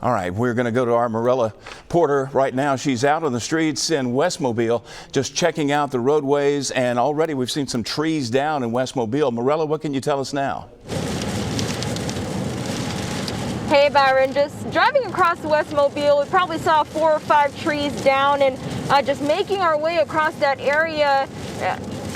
All right, we're going to go to our Marella Porter right now. She's out on the streets in West Mobile, just checking out the roadways, and already we've seen some trees down in West Mobile. Marella, what can you tell us now? Hey Byron, just driving across West Mobile, we probably saw 4 or 5 trees down, and just making our way across that area.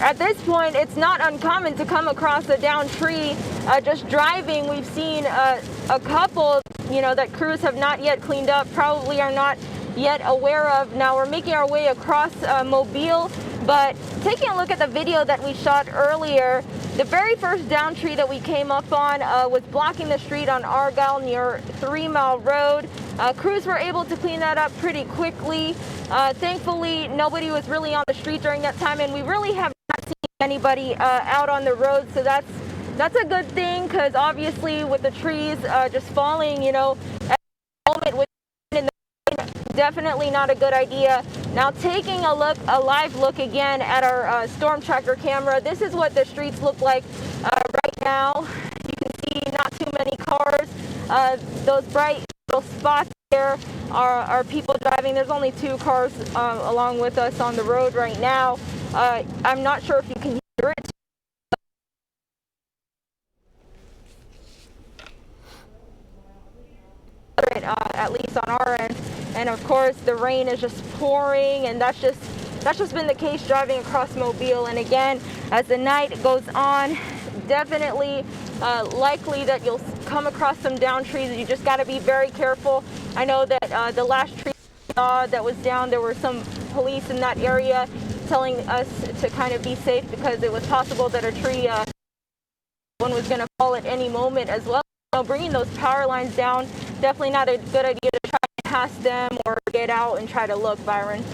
At this point, it's not uncommon to come across a downed tree. Just driving, we've seen a couple, that crews have not yet cleaned up, probably are not yet aware of. Now we're making our way across Mobile, but taking a look at the video that we shot earlier, the very first down tree that we came up on was blocking the street on Argyle near 3 Mile Road. Crews were able to clean that up pretty quickly. Thankfully, nobody was really on the street during that time, and we really have not seen anybody out on the road, so that's a good thing, because obviously with the trees just falling, at the moment with in the definitely not a good idea. Now taking a live look again at our storm tracker camera, this is what the streets look like right now. You can see not too many cars. Those bright little spots there are people driving. There's only 2 cars along with us on the road right now. I'm not sure if you can hear it. At least on our end, and of course the rain is just pouring, and that's just been the case driving across Mobile. And again, as the night goes on, definitely likely that you'll come across some down trees. You just got to be very careful. I know that the last tree that was down, there were some police in that area telling us to kind of be safe, because it was possible that a tree one was going to fall at any moment as well. Bringing those power lines down, definitely not a good idea to try to pass them or get out and try to look, Byron.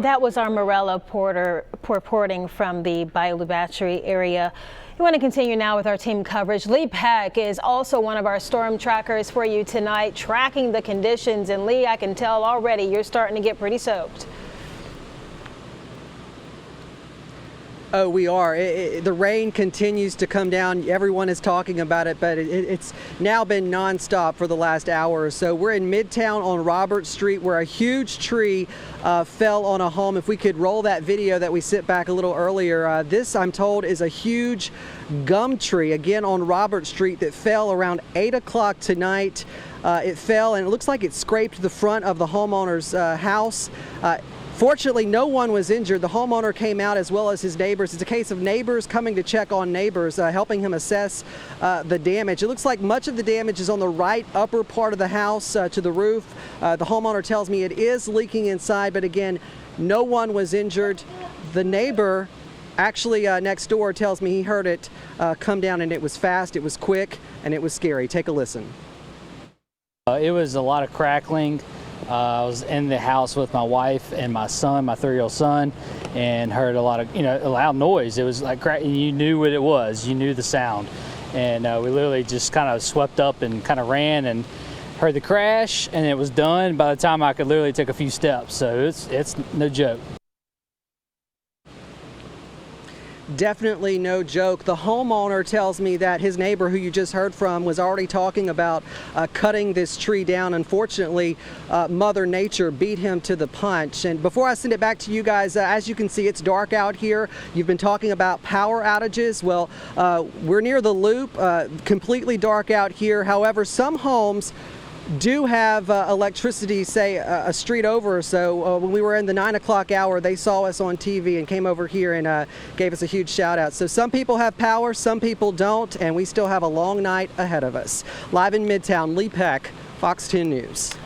That was our Marella Porter reporting from the Bayou Battery area. We want to continue now with our team coverage. Lee Peck is also one of our storm trackers for you tonight, tracking the conditions. And Lee, I can tell already you're starting to get pretty soaked. Oh, we are. The rain continues to come down. Everyone is talking about it, but it's now been nonstop for the last hour or so. We're in Midtown on Robert Street, where a huge tree fell on a home. If we could roll that video that we sent back a little earlier, this, I'm told, is a huge gum tree, again on Robert Street, that fell around 8 o'clock tonight. It fell, and it looks like it scraped the front of the homeowner's house. Fortunately, no one was injured. The homeowner came out as well as his neighbors. It's a case of neighbors coming to check on neighbors, helping him assess the damage. It looks like much of the damage is on the right upper part of the house to the roof. The homeowner tells me it is leaking inside, but again, no one was injured. The neighbor actually next door tells me he heard it come down, and it was fast, it was quick, and it was scary. Take a listen. It was a lot of crackling. I was in the house with my wife and my son, my 3-year-old son, and heard a lot of, a loud noise. It was like crack, and you knew what it was. You knew the sound. And we literally just kind of swept up and kind of ran and heard the crash, and it was done by the time I could literally take a few steps. So it's no joke. Definitely no joke. The homeowner tells me that his neighbor, who you just heard from, was already talking about cutting this tree down. Unfortunately, Mother Nature beat him to the punch. And before I send it back to you guys, as you can see, it's dark out here. You've been talking about power outages. Well, we're near the loop, completely dark out here. However, some homes do have electricity, say a street over or so. When we were in the 9 o'clock hour, they saw us on TV and came over here and gave us a huge shout out. So some people have power, some people don't, and we still have a long night ahead of us. Live in Midtown, Lee Peck, Fox 10 News.